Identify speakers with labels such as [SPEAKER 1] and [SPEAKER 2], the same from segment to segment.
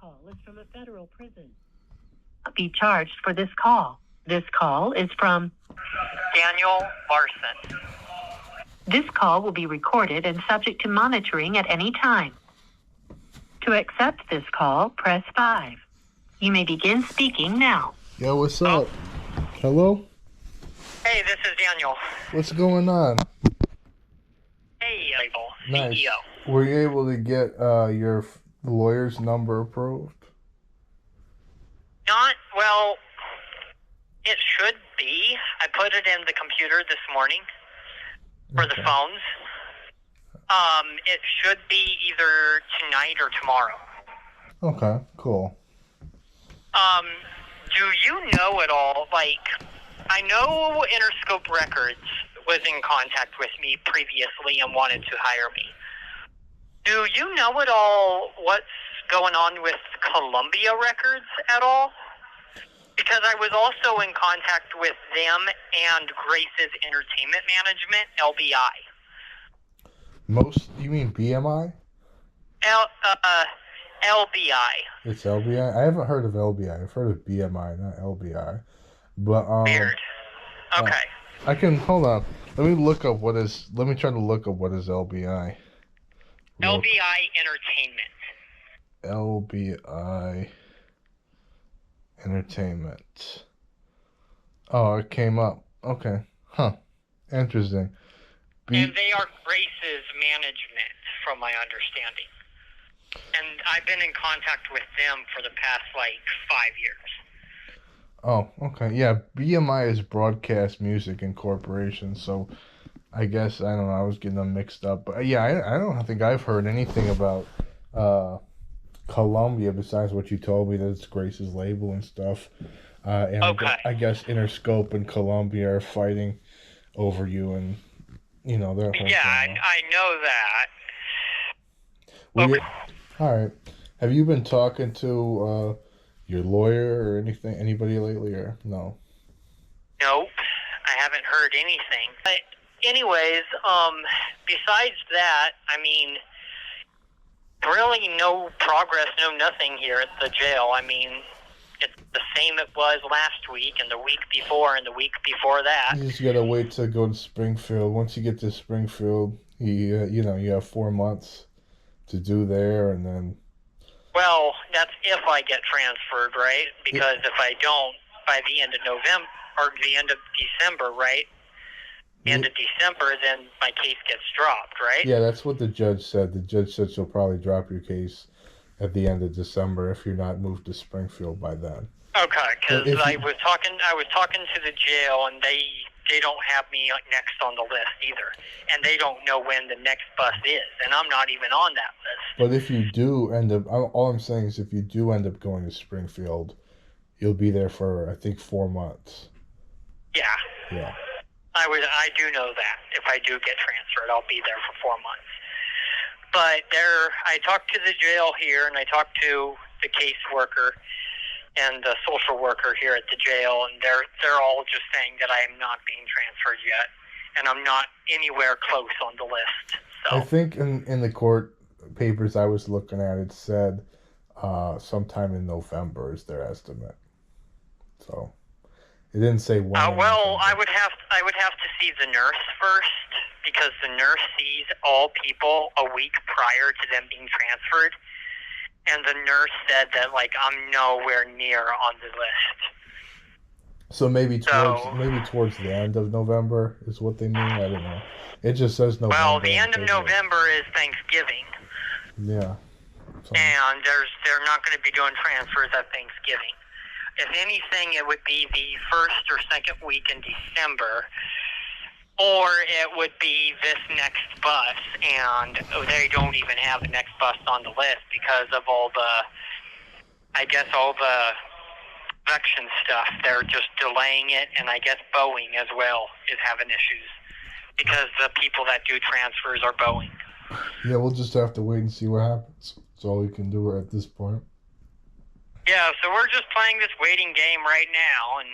[SPEAKER 1] call is from a federal prison. Be charged for this call. This call is from
[SPEAKER 2] Daniel Larson.
[SPEAKER 1] This call will be recorded and subject to monitoring at any time. To accept this call, press 5. You may begin speaking now.
[SPEAKER 3] Yo, what's up? Hello?
[SPEAKER 2] Hey, this is Daniel.
[SPEAKER 3] What's going on?
[SPEAKER 2] Hey,
[SPEAKER 3] Nice.
[SPEAKER 2] CEO.
[SPEAKER 3] Were you able to get your lawyer's number approved?
[SPEAKER 2] Not, well, it should be. I put it in the computer this morning for the phones. It should be either tonight or tomorrow.
[SPEAKER 3] Okay, cool.
[SPEAKER 2] Do you know at all, I know Interscope Records was in contact with me previously and wanted to hire me. Do you know at all what's going on with Columbia Records at all? Because I was also in contact with them and Grace's Entertainment Management, LBI.
[SPEAKER 3] You mean BMI?
[SPEAKER 2] LBI.
[SPEAKER 3] It's LBI? I haven't heard of LBI. I've heard of BMI, not LBI. But,
[SPEAKER 2] Weird. Okay.
[SPEAKER 3] Hold on. Let me try to look up what is LBI.
[SPEAKER 2] LBI Entertainment.
[SPEAKER 3] LBI Entertainment. Oh, it came up. Okay. Huh. Interesting.
[SPEAKER 2] And they are Grace's management, from my understanding. And I've been in contact with them for the past, 5 years.
[SPEAKER 3] Oh, okay. Yeah, BMI is Broadcast Music Incorporation, so I guess, I don't know, I was getting them mixed up. But yeah, I don't think I've heard anything about Columbia besides what you told me, that it's Grace's label and stuff. And
[SPEAKER 2] okay.
[SPEAKER 3] I guess Interscope and Columbia are fighting over you and, their whole thing.
[SPEAKER 2] I know that. Okay.
[SPEAKER 3] All right. Have you been talking to your lawyer or anybody lately, or no?
[SPEAKER 2] Nope. I haven't heard anything. But anyways, besides that, really no progress, no nothing here at the jail. It's the same it was last week and the week before and the week before that.
[SPEAKER 3] You just gotta wait to go to Springfield. Once you get to Springfield, you have 4 months to do there, and then...
[SPEAKER 2] Well, that's if I get transferred, right? Because if I don't, by the end of November, or the end of December, right? End of December, then my case gets dropped, right?
[SPEAKER 3] Yeah, that's what the judge said. The judge said she'll probably drop your case at the end of December if you're not moved to Springfield by then.
[SPEAKER 2] Okay, because I was talking to the jail, and they don't have me next on the list either, and they don't know when the next bus is, and I'm not even on that list.
[SPEAKER 3] But if you do end up, all I'm saying is if you do end up going to Springfield, you'll be there for, I think, 4 months.
[SPEAKER 2] Yeah.
[SPEAKER 3] Yeah.
[SPEAKER 2] I do know that. If I do get transferred, I'll be there for 4 months. But I talked to the jail here, and I talked to the caseworker and the social worker here at the jail, and they're all just saying that I am not being transferred yet, and I'm not anywhere close on the list. So
[SPEAKER 3] I think in the court papers I was looking at, it said sometime in November is their estimate. So it didn't say when.
[SPEAKER 2] Well, I would have to see the nurse first, because the nurse sees all people a week prior to them being transferred. And the nurse said that, I'm nowhere near on the list.
[SPEAKER 3] So maybe towards the end of November is what they mean? I don't know. It just says November.
[SPEAKER 2] Well, the end of November is Thanksgiving.
[SPEAKER 3] Yeah. So.
[SPEAKER 2] And they're not going to be doing transfers at Thanksgiving. If anything, it would be the first or second week in December, or it would be this next bus, and they don't even have the next bus on the list because of all the election stuff. They're just delaying it, and I guess Boeing as well is having issues because the people that do transfers are Boeing.
[SPEAKER 3] Yeah, we'll just have to wait and see what happens. That's all we can do at this point.
[SPEAKER 2] Yeah, so we're just playing this waiting game right now, and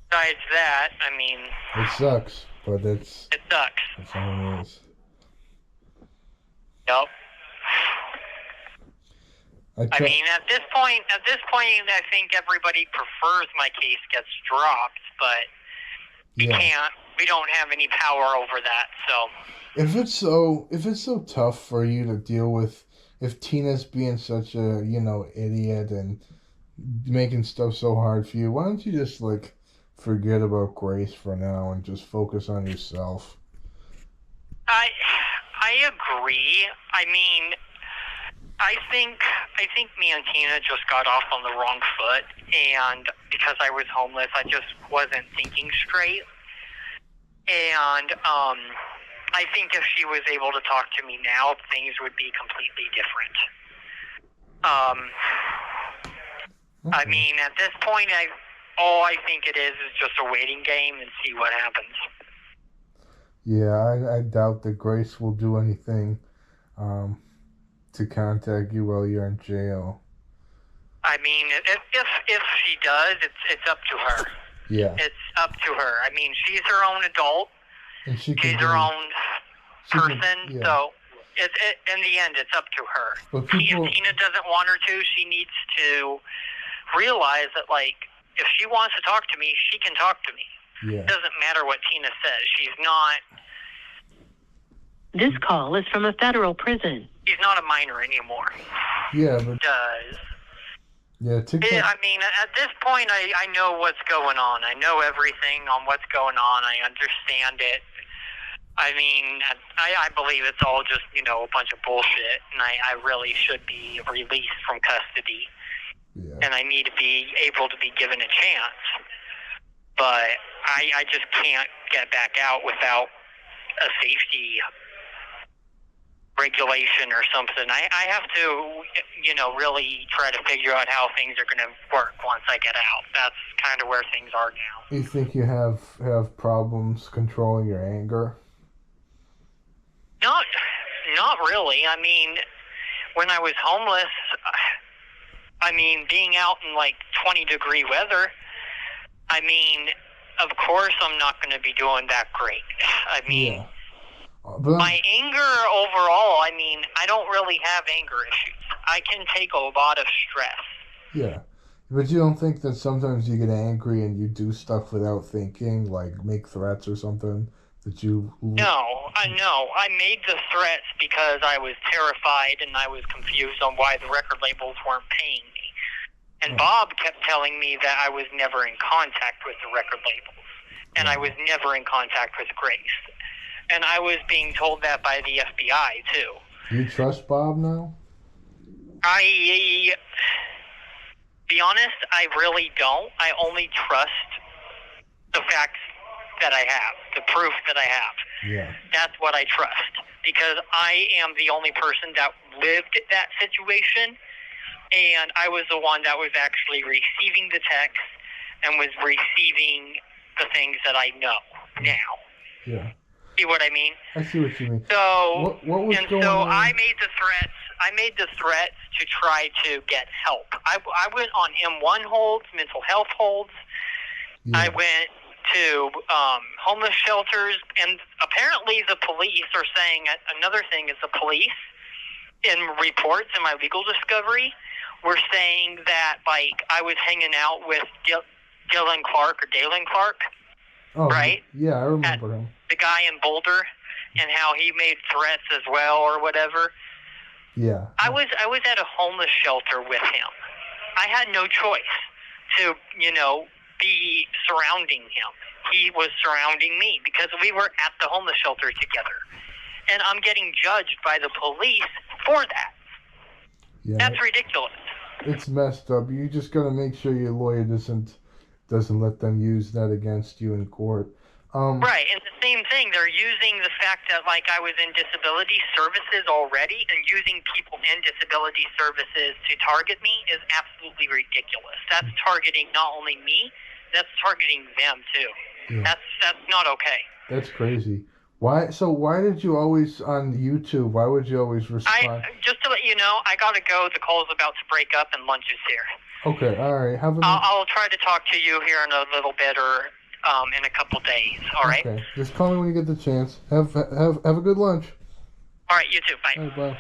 [SPEAKER 2] besides that,
[SPEAKER 3] it sucks, but
[SPEAKER 2] it sucks.
[SPEAKER 3] That's all it is.
[SPEAKER 2] Yep. I mean, at this point, I think everybody prefers my case gets dropped, but we don't have any power over that. So
[SPEAKER 3] if it's so tough for you to deal with, if Tina's being such a idiot and making stuff so hard for you, why don't you just like forget about Grace for now and just focus on yourself?
[SPEAKER 2] I agree. I mean, I think me and Tina just got off on the wrong foot, and because I was homeless, I just wasn't thinking straight. And I think if she was able to talk to me now, things would be completely different. I mean, at this point, all I think it is just a waiting game and see what happens.
[SPEAKER 3] Yeah, I doubt that Grace will do anything to contact you while you're in jail.
[SPEAKER 2] I mean, if she does, it's up to her.
[SPEAKER 3] Yeah.
[SPEAKER 2] It's up to her. I mean, she's her own adult.
[SPEAKER 3] And she's
[SPEAKER 2] her own person, so in the end, it's up to her. If Tina doesn't want her to, she needs to realize that, like, if she wants to talk to me, she can talk to me.
[SPEAKER 3] Yeah.
[SPEAKER 2] It doesn't matter what Tina says. She's not...
[SPEAKER 1] This call is from a federal prison.
[SPEAKER 2] She's not a minor anymore.
[SPEAKER 3] Yeah, but... Yeah,
[SPEAKER 2] I mean, at this point, I know what's going on. I know everything on what's going on. I understand it. I mean, I believe it's all just, a bunch of bullshit, and I really should be released from custody.
[SPEAKER 3] Yeah.
[SPEAKER 2] And I need to be able to be given a chance. But I just can't get back out without a safety regulation or something. I have to, really try to figure out how things are going to work once I get out. That's kind of where things are now.
[SPEAKER 3] You think you have problems controlling your anger?
[SPEAKER 2] Not really. I mean, when I was homeless, being out in like 20-degree weather, of course I'm not going to be doing that great.
[SPEAKER 3] Yeah.
[SPEAKER 2] My anger overall, I don't really have anger issues. I can take a lot of stress.
[SPEAKER 3] Yeah. But you don't think that sometimes you get angry and you do stuff without thinking, like make threats or something that you...
[SPEAKER 2] No. I made the threats because I was terrified and I was confused on why the record labels weren't paying me. And Bob kept telling me that I was never in contact with the record labels. And I was never in contact with Grace. And I was being told that by the FBI, too.
[SPEAKER 3] Do you trust Bob now?
[SPEAKER 2] Be honest, I really don't. I only trust the facts that I have, the proof that I have.
[SPEAKER 3] Yeah.
[SPEAKER 2] That's what I trust. Because I am the only person that lived that situation, and I was the one that was actually receiving the text and was receiving the things that I know now.
[SPEAKER 3] Yeah.
[SPEAKER 2] See what I mean?
[SPEAKER 3] I see what you mean.
[SPEAKER 2] So,
[SPEAKER 3] what was going on?
[SPEAKER 2] I made the threats to try to get help. I went on M1 holds, mental health holds. Yeah. I went to homeless shelters, and apparently the police are saying another thing is the police in reports in my legal discovery were saying that like I was hanging out with Dalen Clark.
[SPEAKER 3] Oh,
[SPEAKER 2] right?
[SPEAKER 3] Yeah, I remember him.
[SPEAKER 2] The guy in Boulder, and how he made threats as well, or whatever.
[SPEAKER 3] Yeah.
[SPEAKER 2] I was at a homeless shelter with him. I had no choice to, be surrounding him. He was surrounding me because we were at the homeless shelter together. And I'm getting judged by the police for that. Yeah. That's ridiculous.
[SPEAKER 3] It's messed up. You just got to make sure your lawyer doesn't let them use that against you in court.
[SPEAKER 2] Right, and the same thing, they're using the fact that, like, I was in disability services already, and using people in disability services to target me is absolutely ridiculous. That's targeting not only me, that's targeting them, too. Yeah. That's not okay.
[SPEAKER 3] That's crazy. Why did you always, on YouTube, why would you always respond?
[SPEAKER 2] Just to let you know, I gotta go, the call's about to break up, and lunch is here.
[SPEAKER 3] Okay, all right.
[SPEAKER 2] I'll try to talk to you here in a little bit, or in a couple days. All right.
[SPEAKER 3] Okay. Just call me when you get the chance. Have a good lunch.
[SPEAKER 2] All right. You too. Bye.
[SPEAKER 3] All right, bye.